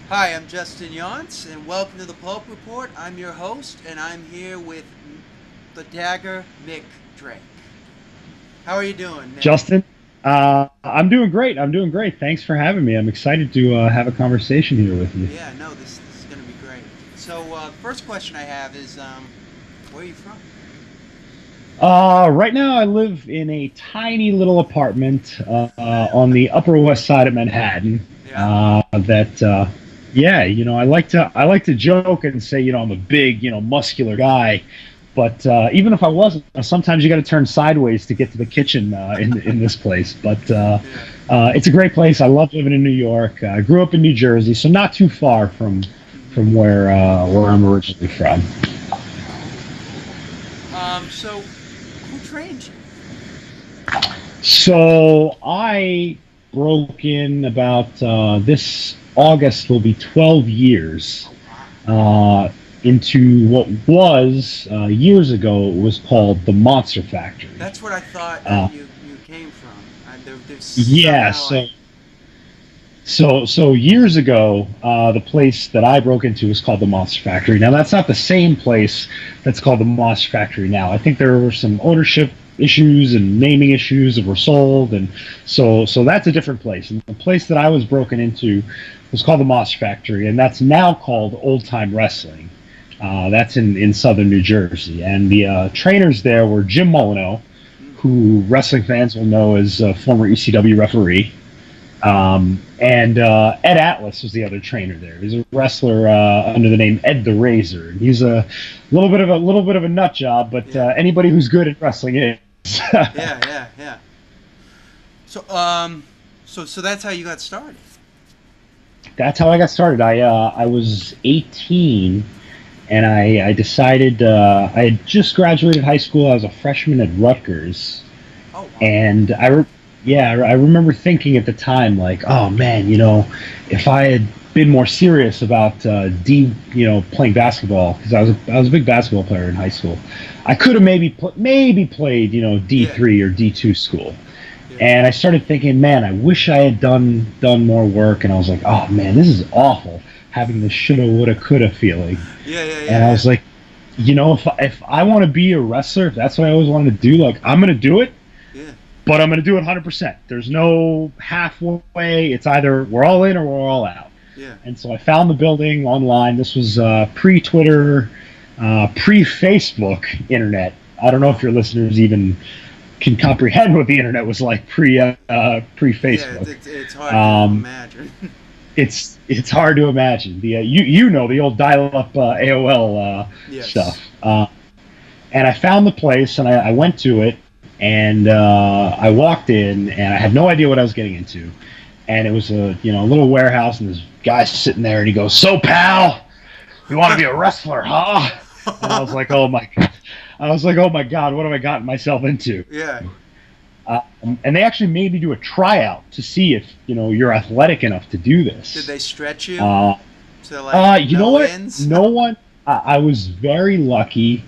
Hi, I'm Justin Yance, and welcome to the Pulp Report. I'm your host, and I'm here with the Dagger Mik Drake. How are you doing, Nick? Justin, I'm doing great. I'm doing great. Thanks for having me. I'm excited to have a conversation here with you. Yeah, no, this is going to be great. So, first question I have is, where are you from? Right now, I live in a tiny little apartment on the Upper West Side of Manhattan. Yeah. Yeah, I like to joke and say, I'm a big, muscular guy. But even if I wasn't, sometimes you got to turn sideways to get to the kitchen in this place. But Yeah. it's a great place. I love living in New York. I grew up in New Jersey, so not too far from Hmm. from where I'm originally from. So, who trained you? So I broke in about this August will be 12 years Oh, wow. into what was years ago it was called the Monster Factory. That's what I thought Uh, you came from. There's yeah, somehow so I. so years ago, the place that I broke into was called the Monster Factory. Now that's not the same place that's called the Monster Factory now. I think there were some ownership issues and naming issues that were sold, and so that's a different place. And the place that I was broken into was called the Monster Factory, and that's now called Old Time Wrestling. That's in southern New Jersey, and the trainers there were Jim Molyneux, Hmm. who wrestling fans will know as a former ECW referee. And Ed Atlas was the other trainer there. He's a wrestler under the name Ed the Razor. He's a little bit of a nut job, but Yeah. anybody who's good at wrestling is. Yeah, yeah, yeah. So, so that's how you got started. That's how I got started. I was 18, and I decided I had just graduated high school. I was a freshman at Rutgers, Oh, wow. and yeah, I remember thinking at the time, like, oh man, if I had been more serious about playing basketball, because I was a big basketball player in high school, I could have maybe played Yeah, D3 or D2 school. yeah, And I started thinking, man, I wish I had done more work. And I was like, oh man, this is awful, having this shoulda, woulda, coulda feeling. yeah, yeah, And yeah, I yeah, was like, if I want to be a wrestler, if that's what I always wanted to do, like I'm gonna do it, yeah, but I'm going to do it 100%. There's no halfway. It's either we're all in or we're all out. yeah. And so I found the building online. This was pre Twitter, pre Facebook internet. I don't know if your listeners even can comprehend what the internet was like pre Yeah, Facebook. it's hard to Um, imagine. it's hard to imagine the you know the old dial up AOL Yes. stuff. And I found the place and I went to it and I walked in and I had no idea what I was getting into. And it was a little warehouse and this guy's sitting there and he goes, "So pal, you want to be a wrestler, huh?" And I was like, "Oh my god." I was like, "Oh my god, what have I gotten myself into?" Yeah. And they actually made me do a tryout to see if you're athletic enough to do Did this. they stretch you Uh, to like you know no what? ends? No one. I was very lucky.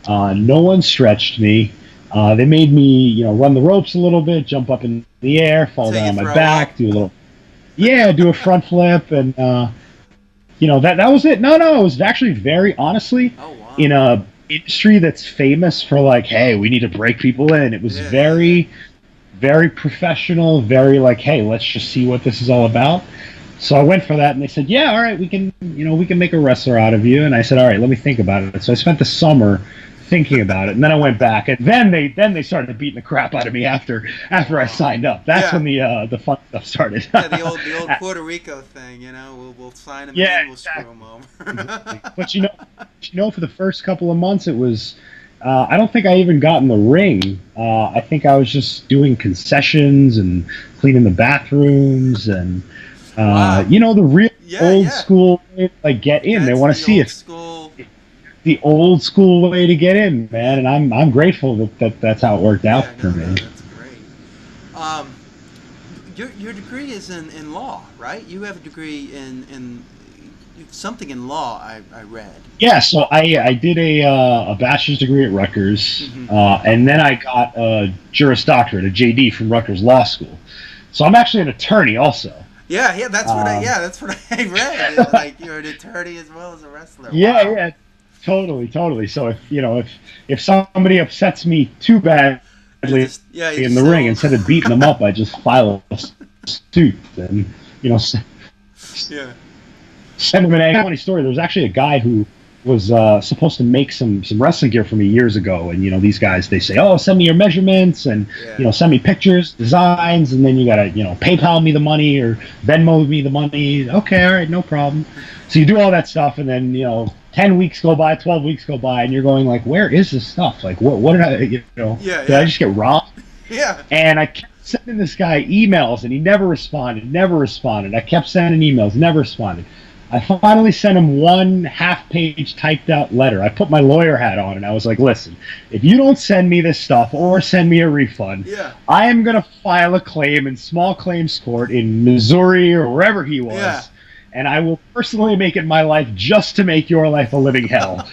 No one stretched me. They made me, run the ropes a little bit, jump up in the air, fall Till down you on my throw up? back, do a front flip, and that was it. No, no, it was actually very honestly Oh, wow. in a industry that's famous for like, hey, we need to break people in. It was Yeah, yeah, yeah. very, very professional, very like, hey, let's just see what this is all about. So I went for that, and they said, "Yeah, all right, we can make a wrestler out of you." And I said, "All right, let me think about it." So I spent the summer thinking about it, and then I went back, and then they started beating the crap out of me Oh, after I wow. signed up. That's Yeah. when the fun stuff started. Yeah, the old Puerto Rico thing, we'll sign him Yeah, in, we'll screw him exactly, over. exactly. But for the first couple of months, it was. I don't think I even got in the ring. I think I was just doing concessions and cleaning the bathrooms and Wow. the real Yeah, old yeah. school way to like get in. They That's want to the see old if school. the old school way to get in, man. Yeah. And I'm grateful that's how it worked out Yeah, for no, me. no, that's great. Um, your degree is in law, right? You have a degree in something in law. I read. Yeah, so I did a bachelor's degree at Rutgers, Hmm. and then I got a Juris Doctorate, a JD from Rutgers Law School. So I'm actually an attorney also. Yeah, that's what I read. It's like you're an attorney as well as a wrestler. Yeah, Wow. yeah, totally, totally. So if somebody upsets me too badly You in just the ring, settle. instead of beating them up, I just file a suit and you know Yeah. send him an funny story. There was actually a guy who was supposed to make some wrestling gear for me years ago, and these guys, they say, "Oh, send me your measurements and Yeah. send me pictures, designs, and then you gotta PayPal me the money or Venmo me the money." Okay, all right, no problem. So you do all that stuff, and then 10 weeks go by, 12 weeks go by, and you're going like, "Where is this stuff? Like, what did I Yeah. did I Yeah. just get robbed?" Yeah. And I kept sending this guy emails, and he never responded, never responded. I kept sending emails, never responded. I finally sent him one half-page typed-out letter. I put my lawyer hat on, and I was like, listen, if you don't send me this stuff or send me a refund, Yeah. I am going to file a claim in small claims court in Missouri or wherever he was, Yeah. and I will personally make it my life just to make your life a living hell.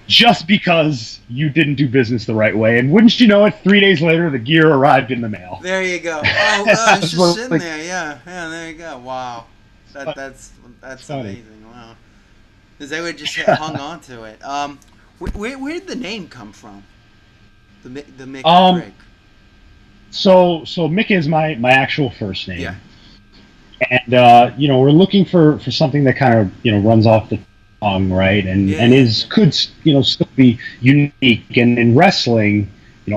Just because you didn't do business the right way. And wouldn't you know it, 3 days later, the gear arrived in the mail. There you go. Oh, well, it's just sitting there. Yeah. Yeah. There you go. Wow. That's funny. amazing. Wow. Because they would just hung on to it. Where did the name come from? The Mik Drake. So Mick is my actual first name. Yeah. And we're looking for something that kind of runs off the tongue, right? And could still be unique. And in wrestling,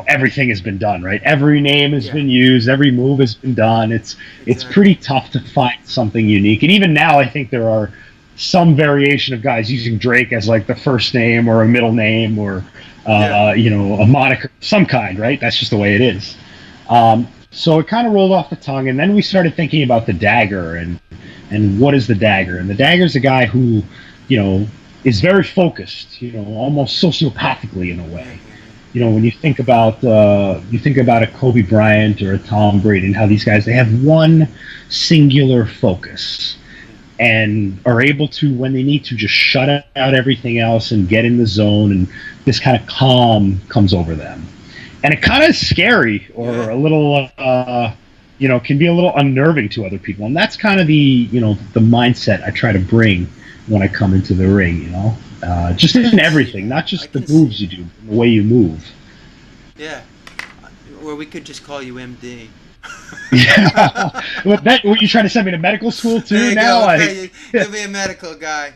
everything has been done, right? Every name has been used, every move has been done. It's pretty tough to find something unique. And even now, I think there are some variation of guys using Drake as like the first name or a middle name or a moniker of some kind, right? That's just the way it is. So it kind of rolled off the tongue, and then we started thinking about the Dagger and what is the Dagger? And the Dagger is a guy who, is very focused, almost sociopathically in a way. When you think about a Kobe Bryant or a Tom Brady and how these guys, they have one singular focus and are able to, when they need to, just shut out everything else and get in the zone, and this kind of calm comes over them. And it kind of is scary or a little, can be a little unnerving to other people. And that's kind of the mindset I try to bring when I come into the ring, just in everything, not just the moves you do, but the way you move. Yeah. Or we could just call you MD. Yeah. Were you trying to send me to medical school too? There you now go. Okay, you'll be a medical guy.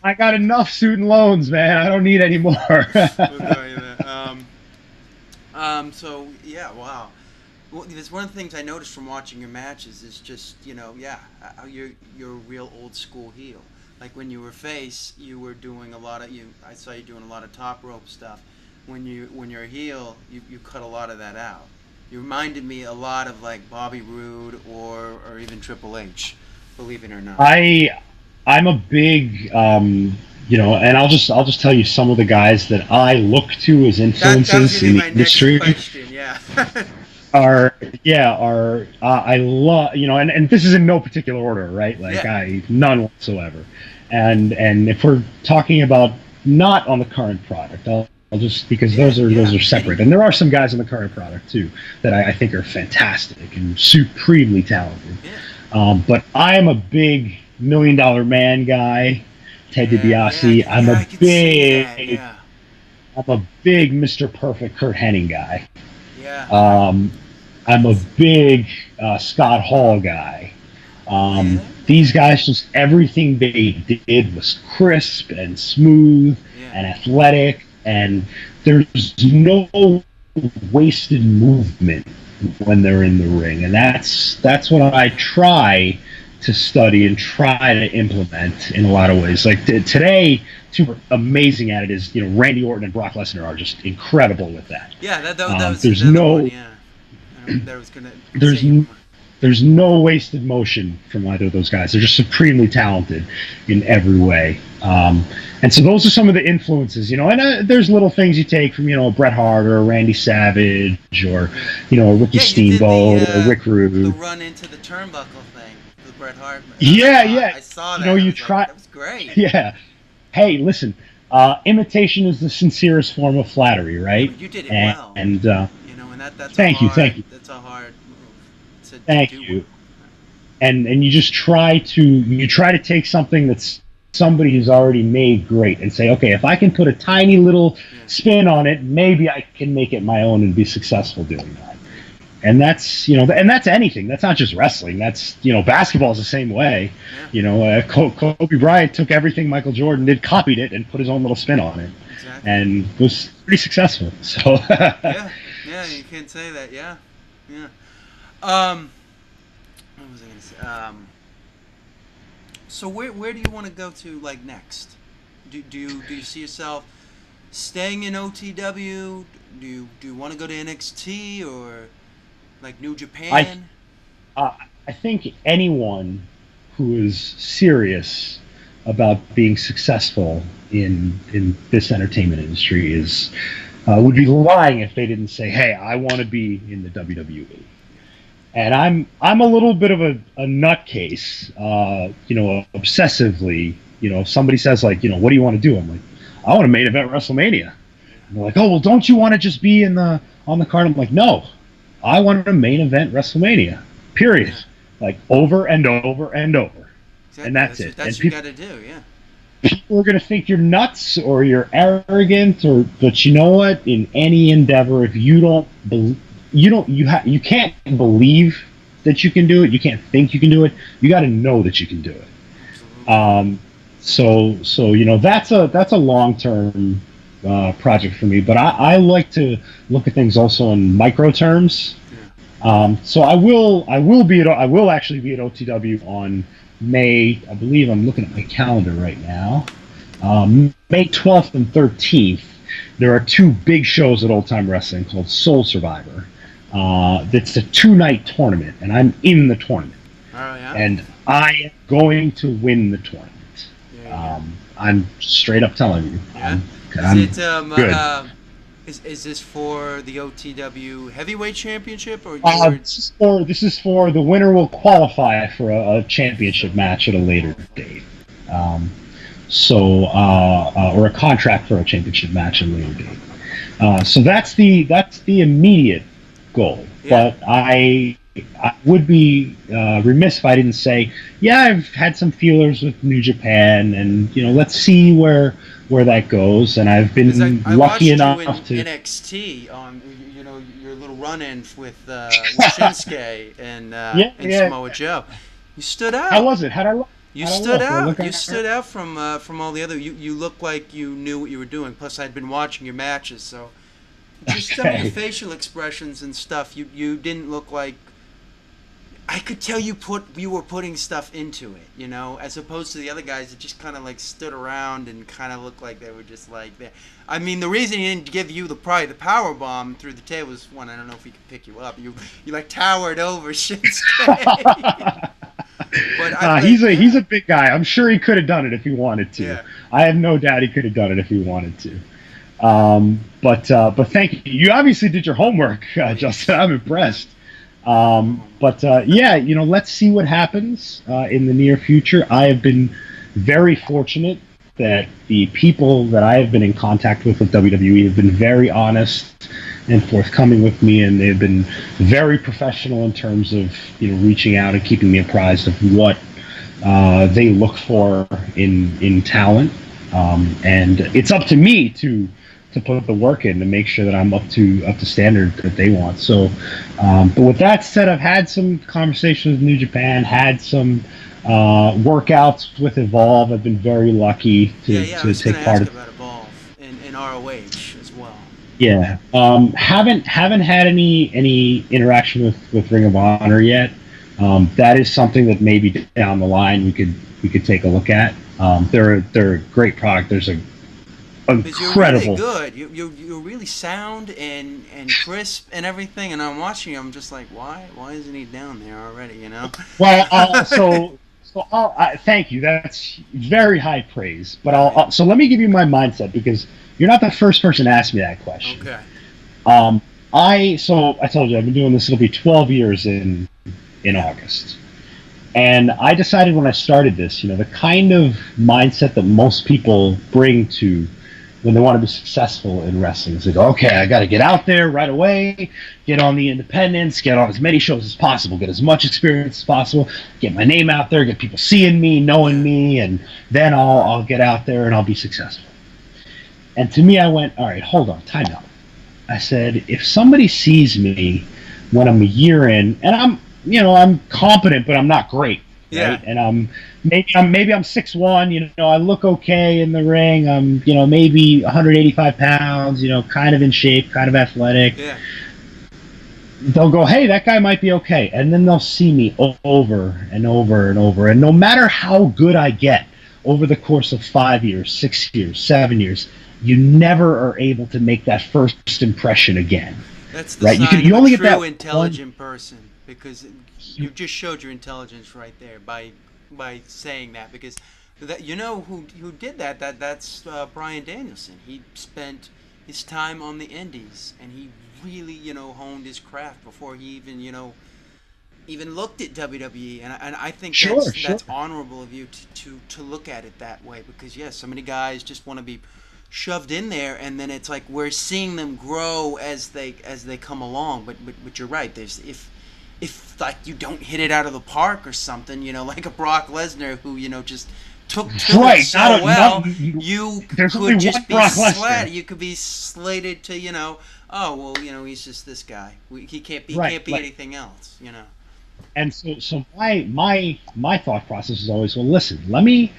I got enough student loans, man. I don't need any more. We'll tell you that. So yeah, wow. Well, there's one of the things I noticed from watching your matches is just how you're a real old school heel. Like when you were face, you were doing a lot of I saw you doing a lot of top rope stuff. When you're a heel, you cut a lot of that out. You reminded me a lot of like Bobby Roode or even Triple H, believe it or not. I'm a big and I'll just tell you some of the guys that I look to as influences in the industry. Yeah. I love and this is in no particular order, right? Like none whatsoever. And if we're talking about not on the current product, I'll just, because those are separate. And there are some guys on the current product too that I think are fantastic and supremely talented. Yeah. But I am a big $1 Million Man guy, Ted DiBiase. I'm a big Mr. Perfect Kurt Hennig guy. Yeah. I'm a big Scott Hall guy. These guys, just everything they did was crisp and smooth and athletic, and there's no wasted movement when they're in the ring, and that's what I try to study and try to implement in a lot of ways. Like today, super amazing at it is Randy Orton and Brock Lesnar are just incredible with that. Yeah, that was there's no one, that was gonna there's no wasted motion from either of those guys. They're just supremely talented in every way. And so those are some of the influences, and there's little things you take from, a Bret Hart or a Randy Savage or, a Ricky Steamboat or Rick Rude. The run into the turnbuckle thing, the Bret Hart. Yeah. I saw that. You try. That was great. Yeah. Hey, listen, imitation is the sincerest form of flattery, right? You did it well. And that's thank you. That's a hard move. Thank you. and you try to take something that's somebody who's already made great and say, okay, if I can put a tiny little spin on it, maybe I can make it my own and be successful doing that. And that's, and that's anything. That's not just wrestling. That's, basketball is the same way. Kobe Bryant took everything Michael Jordan did, copied it, and put his own little spin on it, and was pretty successful. So yeah, you can't say that. Yeah. What was I going to say? So where do you want to go to next? Do you see yourself staying in OTW? Do you want to go to NXT or New Japan? I think anyone who is serious about being successful in this entertainment industry would be lying if they didn't say, "Hey, I want to be in the WWE." And I'm a little bit of a nutcase, obsessively. If somebody says what do you want to do? I'm like, I want to main event WrestleMania. And they're like, oh well, don't you want to just be on the card? I'm like, no. I wanted to main event WrestleMania, period. Over and over and over. Exactly. And that's it. That's and what you got to do, yeah. People are going to think you're nuts or you're arrogant, but you know what? In any endeavor, if you don't believe, you can't believe that you can do it. You can't think you can do it. You got to know that you can do it. Absolutely. So that's a long-term project for me, but I like to look at things also in micro terms. So I will actually be at OTW on May. I believe I'm looking at my calendar right now. May 12th and 13th. There are two big shows at Old Time Wrestling called Soul Survivor. It's a 2-night tournament, and I'm in the tournament. Oh yeah. And I am going to win the tournament. I'm straight up telling you. Yeah. Good. Is this for the OTW Heavyweight Championship or? This is for the winner will qualify for a championship match at a later date. Or a contract for a championship match at a later date. So that's the immediate goal. Yeah. But I would be remiss if I didn't say, I've had some feelers with New Japan, and let's see where that goes. And I've been lucky enough to NXT on your little run-in with Shinsuke and Samoa Joe. You stood out. How was it? You stood out. You stood out from all the other. You looked like you knew what you were doing. Plus, I'd been watching your matches, so just some of the facial expressions and stuff. You didn't look like. I could tell you were putting stuff into it, as opposed to the other guys that just kind of stood around and kind of looked like they were just there. I mean, the reason he didn't give you the power bomb through the table was one. I don't know if he could pick you up. You towered over Shinsuke. But he's a big guy. I'm sure he could have done it if he wanted to. Yeah. I have no doubt he could have done it if he wanted to. But thank you. You obviously did your homework, Justin. I'm impressed. Let's see what happens in the near future. I have been very fortunate that the people that I have been in contact with WWE have been very honest and forthcoming with me, and they've been very professional in terms of reaching out and keeping me apprised of what they look for in talent. And it's up to me to put the work in to make sure that I'm up to standard that they want. So, but with that said, I've had some conversations with New Japan, had some workouts with Evolve. I've been very lucky to take part of. About Evolve in ROH as well. Yeah, haven't had any interaction with Ring of Honor yet. That is something that maybe down the line we could take a look at. They're a great product. There's a incredible. You're really good. You're really sound and crisp and everything. And I'm watching you. I'm just like, why isn't he down there already? Well, thank you. That's very high praise. But so let me give you my mindset, because you're not the first person to ask me that question. Okay. I told you I've been doing this. It'll be 12 years in August. And I decided when I started this, the kind of mindset that most people bring to when they want to be successful in wrestling. Is they go, okay, I got to get out there right away, get on the independents, get on as many shows as possible, get as much experience as possible, get my name out there, get people seeing me, knowing me, and then I'll get out there and I'll be successful. And to me, I went, all right, hold on, time out. I said, if somebody sees me when I'm a year in, and I'm competent, but I'm not great, right? And maybe I'm 6'1", I look okay in the ring. I'm, maybe 185 pounds, kind of in shape, kind of athletic. Yeah. They'll go, hey, that guy might be okay. And then they'll see me over and over and over. And no matter how good I get over the course of 5 years, 6 years, 7 years, you never are able to make that first impression again. That's the sign you of only a get that true intelligent person, because you just showed your intelligence right there by saying that. Because who did that? That's Bryan Danielson. He spent his time on the Indies, and he really honed his craft before he even looked at WWE. And I think that's honorable of you to look at it that way, because so many guys just want to be shoved in there, and then it's like we're seeing them grow as they come along. But you're right. There's if like you don't hit it out of the park or something, like a Brock Lesnar who just took to it so well, you could just be slated. You could be slated to he's just this guy. He can't be anything else. And so my thought process is always, well, listen, let me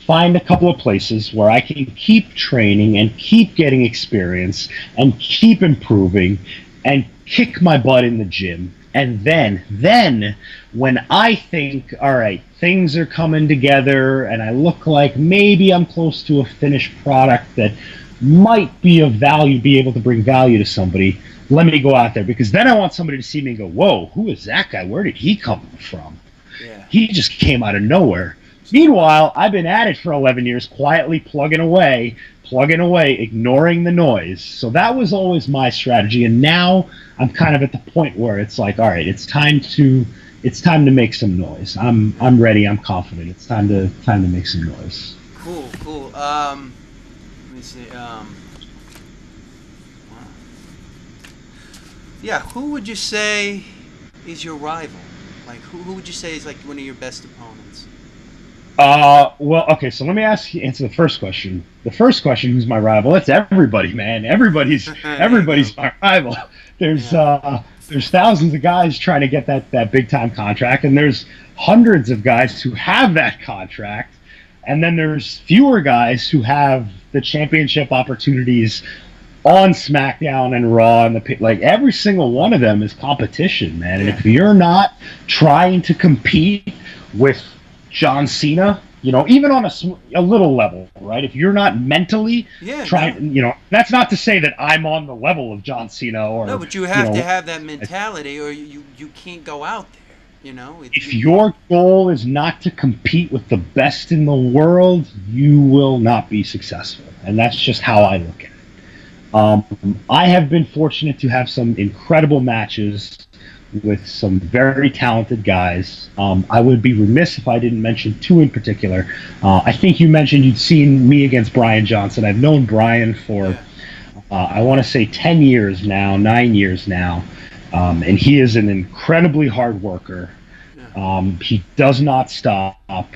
find a couple of places where I can keep training and keep getting experience and keep improving and kick my butt in the gym. And then when I think, all right, things are coming together and I look like maybe I'm close to a finished product that might be of value, be able to bring value to somebody, let me go out there. Because then I want somebody to see me and go, whoa, who is that guy? Where did he come from? Yeah. He just came out of nowhere. Meanwhile, I've been at it for 11 years, quietly plugging away, ignoring the noise. So that was always my strategy. And now I'm kind of at the point where it's like, all right, it's time to make some noise. I'm ready. I'm confident. It's time to make some noise. Cool. Let me see. Yeah, who would you say is your rival? Like, who would you say is like one of your best opponents? Well, okay, so let me answer the first question. The first question, who's my rival? That's everybody, man. Everybody's my rival. There's thousands of guys trying to get that big time contract, and there's hundreds of guys who have that contract, and then there's fewer guys who have the championship opportunities on SmackDown and Raw, and like every single one of them is competition, man. And if you're not trying to compete with John Cena, even on a little level, right? If you're not mentally trying, that's not to say that I'm on the level of John Cena or no, but you have to have that mentality, or you can't go out there. If your goal is not to compete with the best in the world, you will not be successful, and that's just how I look at it. I have been fortunate to have some incredible matches with some very talented guys. I would be remiss if I didn't mention two in particular. I think you mentioned you'd seen me against Brian Johnson. I've known Brian for, I want to say 10 years now, 9 years now, and he is an incredibly hard worker. He does not stop.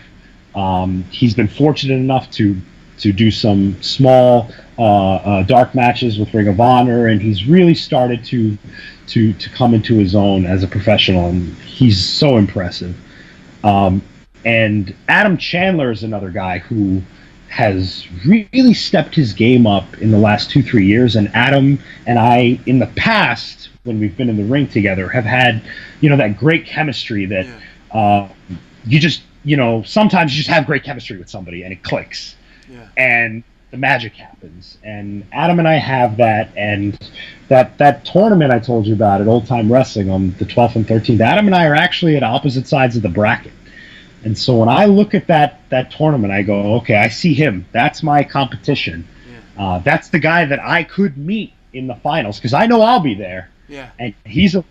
He's been fortunate enough to do some small dark matches with Ring of Honor, and he's really started to come into his own as a professional, and he's so impressive. And Adam Chandler is another guy who has really stepped his game up in the last 2-3 years, and Adam and I, in the past, when we've been in the ring together, have had, that great chemistry that you just, sometimes you just have great chemistry with somebody and it clicks. And the magic happens, and Adam and I have that. And that tournament I told you about at Old Time Wrestling on the 12th and 13th, Adam and I are actually at opposite sides of the bracket. And so when I look at that tournament, I go, okay, I see him. That's my competition. That's the guy that I could meet in the finals, because I know I'll be there. And he's a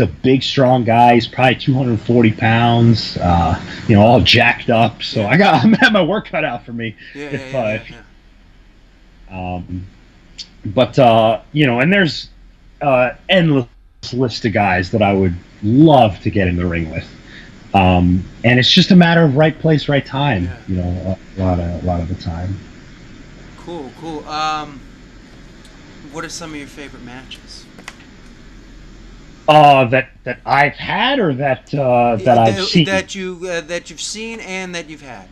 big, strong guy. He's probably 240 pounds, all jacked up. So I'm gonna have my work cut out for me. Um, but and there's endless list of guys that I would love to get in the ring with. And it's just a matter of right place, right time. Yeah. A lot of the time. Cool, cool. What are some of your favorite matches? That I've had or that I've seen. That you've seen and that you've had.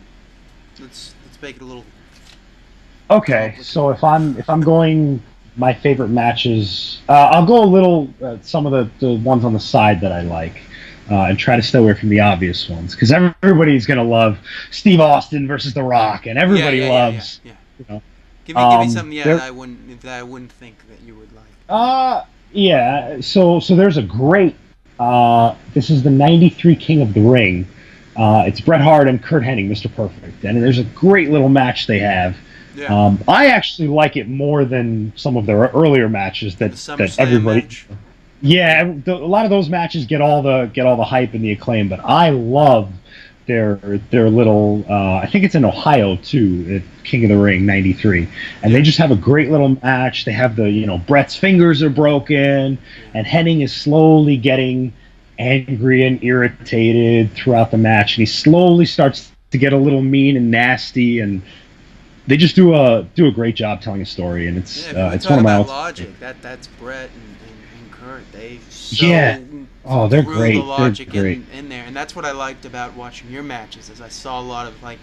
Let's make it a little Okay, complicated. so if I'm going my favorite matches, I'll go a little some of the ones on the side that I like, and try to stay away from the obvious ones because everybody's gonna love Steve Austin versus The Rock, and Yeah, everybody yeah, yeah, yeah, loves yeah. you know. Give me something, yeah, There, that I wouldn't think that you would like. yeah. So there's a great. This is the '93 King of the Ring. It's Bret Hart and Kurt Hennig, Mr. Perfect, and there's a great little match they have. Yeah, I actually like it more than some of their earlier matches the that SummerSlam everybody. match. Yeah, a lot of those matches get all the hype and the acclaim, but I love their little. I think it's in Ohio too, at King of the Ring '93, and they Yeah, just have a great little match. They have the Brett's fingers are broken, yeah, and Henning is slowly getting angry and irritated throughout the match, and he slowly starts to get a little mean and nasty, and they just do a great job telling a story, and yeah. If you want to it's one talk of my about all. logic, that's Brett and Kurt. They Yeah. so Oh, they're threw the great. They're logic great. in there, and that's what I liked about watching your matches. Is I saw a lot of like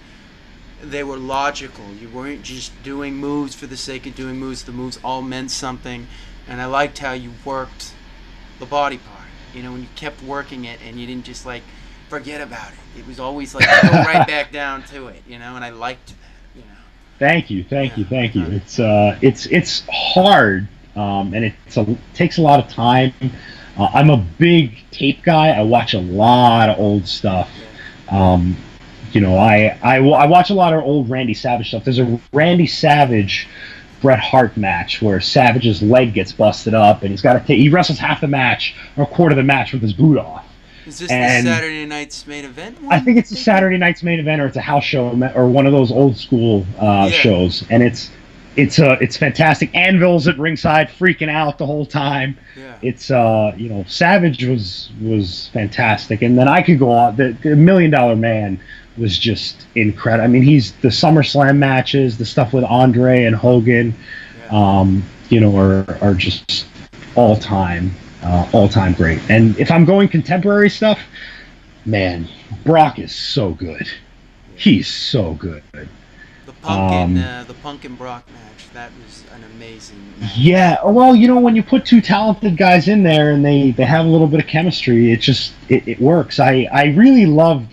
they were logical. You weren't just doing moves for the sake of doing moves. The moves all meant something, and I liked how you worked the body part. When you kept working it and you didn't just like forget about it. It was always like go right back down to it. And I liked that. Thank you, thank Yeah. you, thank you. It's hard, and takes a lot of time. I'm a big tape guy. I watch a lot of old stuff. Yeah. Um, I watch a lot of old Randy Savage stuff. There's a Randy Savage Bret Hart match where Savage's leg gets busted up, and he wrestles half the match or a quarter of the match with his boot off. Is this the And Saturday night's main event I one? think I'm it's a thinking. Saturday night's main event, or it's a house show, or one of those old school Yeah. shows, and it's fantastic. Anvil's at ringside, freaking out the whole time. Yeah. It's Savage was fantastic, and then I could go on. The Million Dollar Man was just incredible. I mean, he's the SummerSlam matches, the stuff with Andre and Hogan, Yeah. are just all time great. And if I'm going contemporary stuff, man, Brock is so good. Yeah. He's so good. Um, The Punk and Brock match. That was an amazing match. yeah, well, when you put two talented guys in there and they have a little bit of chemistry, it works. I really love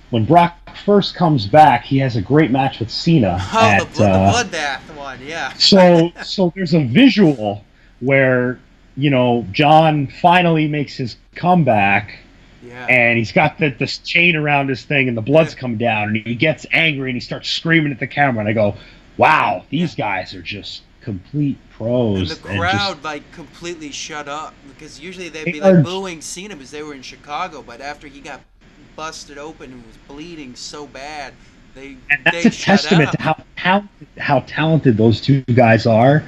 when Brock first comes back, he has a great match with Cena Oh, at the bloodbath one. Yeah. so there's a visual where John finally makes his comeback, Yeah. and he's got this chain around his thing, and the blood's Yeah. come down, and he gets angry and he starts screaming at the camera, and I go, wow, Yeah. these guys are just complete And the pros, and just crowd like completely shut up because usually they'd they be like are. booing Cena because they were in Chicago, but after he got busted open and was bleeding so bad, they And that's they a shut testament up. to how talented those two guys are,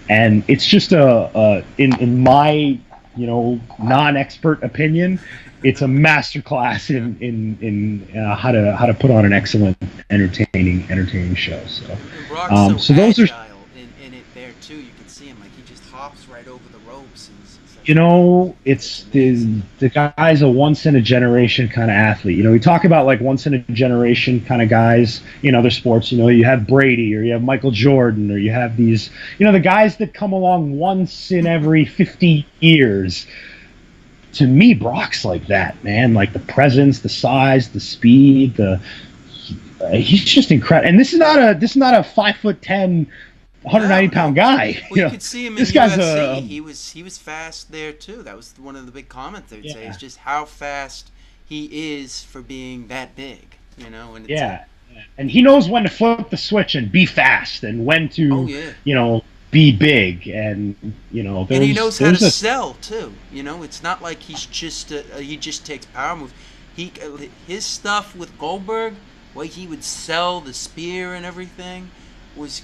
and it's just in my non-expert opinion, it's a masterclass Yeah. in how to put on an excellent entertaining show. So And Brock's so so those are. agile in it there too. You can see him like he just hops right over the ropes. And It's it's amazing. the guy's a once in a generation kind of athlete. We talk about like once in a generation kind of guys in other sports. You have Brady, or you have Michael Jordan, or you have these, the guys that come along once in every 50 years. To me, Brock's like that, man. Like the presence, the size, the speed, he's just incredible. And this is not a 5'10", 190 No, no. pound guy. Well, you could see him in This guy's UFC. a He was fast there too. That was one of the big comments they would say is yeah. just how fast he is for being that big. And it's Yeah, and he knows when to flip the switch and be fast, and when oh to, yeah. be big, and And he knows how to there's a sell too. It's not like he just takes power moves. His stuff with Goldberg, way he would sell the spear and everything. was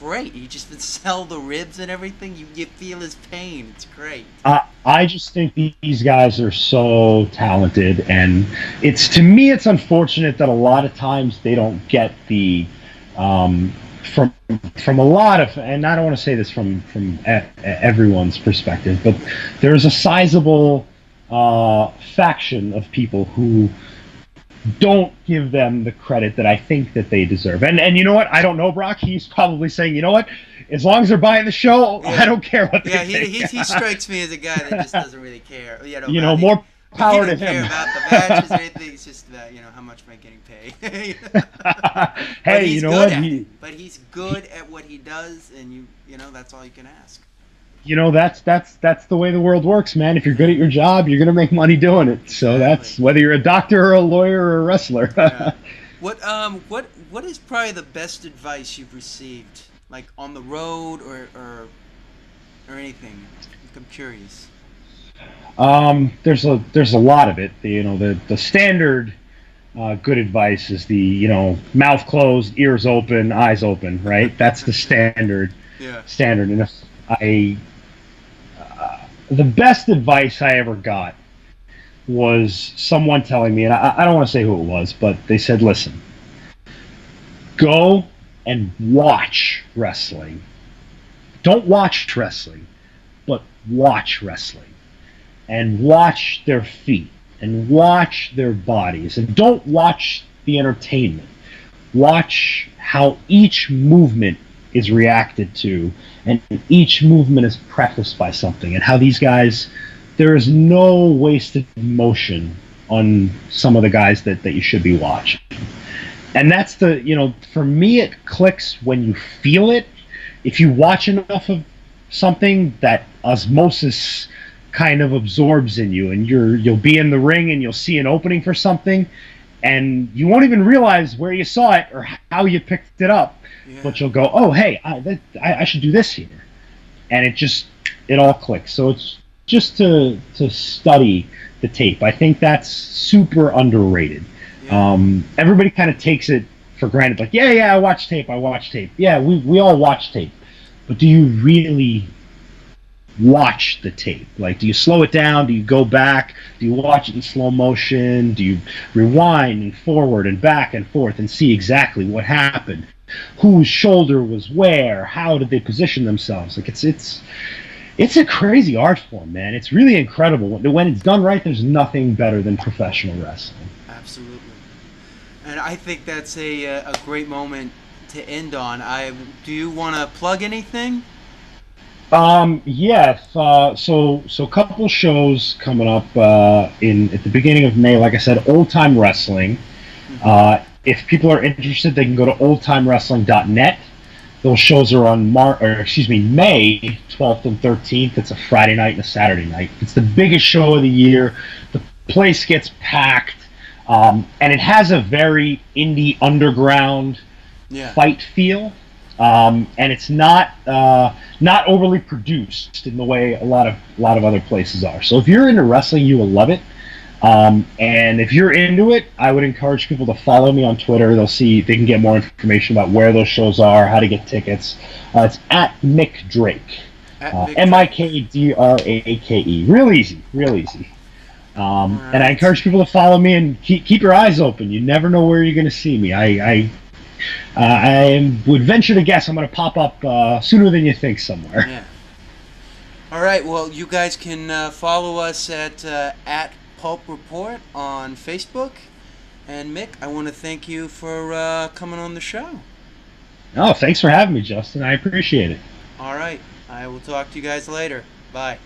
great. He just would sell the ribs and everything. You feel his pain. It's great. I just think these guys are so talented, and to me it's unfortunate that a lot of times they don't get the from a lot of, and I don't want to say this from everyone's perspective, but there's a sizable faction of people who don't give them the credit that I think that they deserve. And you know what? I don't know, Brock. He's probably saying, you know what? As long as they're buying the show, Yeah. I don't care what they think. He strikes me as a guy that just doesn't really care. More power to he doesn't him. care about the matches or anything. It's just about how much am I getting paid. Hey, you know what? But he's good at what he does, and you know that's all you can ask. That's the way the world works, man. If you're good at your job, you're gonna make money doing it. So Exactly. that's whether you're a doctor or a lawyer or a wrestler. Yeah. What is probably the best advice you've received, like on the road or anything? I'm curious. There's a lot of it. The standard good advice is mouth closed, ears open, eyes open, right? That's the standard. Yeah. Standard. And if the best advice I ever got was someone telling me, and I don't want to say who it was, but they said, listen, go and watch wrestling. Don't watch wrestling, but watch wrestling. And watch their feet, and watch their bodies, and don't watch the entertainment. Watch how each movement is reacted to, and each movement is prefaced by something, and how these guys, there is no wasted motion on some of the guys that you should be watching. And that's for me, it clicks when you feel it. If you watch enough of something, that osmosis kind of absorbs in you, and you'll be in the ring and you'll see an opening for something, and you won't even realize where you saw it or how you picked it up. Yeah. But you'll go, oh, hey, I should do this here. And it all clicks. So it's just to study the tape. I think that's super underrated. Yeah. Everybody kind of takes it for granted. Like, yeah, I watch tape. Yeah, we all watch tape. But do you really watch the tape? Like, do you slow it down? Do you go back? Do you watch it in slow motion? Do you rewind and forward and back and forth and see exactly what happened? Whose shoulder was where? How did they position themselves? Like, it's a crazy art form, man. It's really incredible. When it's done right, there's nothing better than professional wrestling. Absolutely. And I think that's a great moment to end on. Do you want to plug anything? Yeah. So a couple shows coming up at the beginning of May. Like I said, Old Time Wrestling. If people are interested, they can go to oldtimewrestling.net. Those shows are on May 12th and 13th. It's a Friday night and a Saturday night. It's the biggest show of the year. The place gets packed, and it has a very indie underground fight feel. And it's not overly produced in the way a lot of other places are. So if you're into wrestling, you will love it. And if you're into it, I would encourage people to follow me on Twitter. They can get more information about where those shows are, how to get tickets. It's at Mik Drake, MikDrake. Real easy. Right. And I encourage people to follow me and keep your eyes open. You never know where you're going to see me. I would venture to guess I'm going to pop up sooner than you think somewhere. Yeah. All right. Well, you guys can follow us at Pulp Report on Facebook. And Mick, I want to thank you for coming on the show. Oh, thanks for having me, Justin. I appreciate it. All right. I will talk to you guys later. Bye.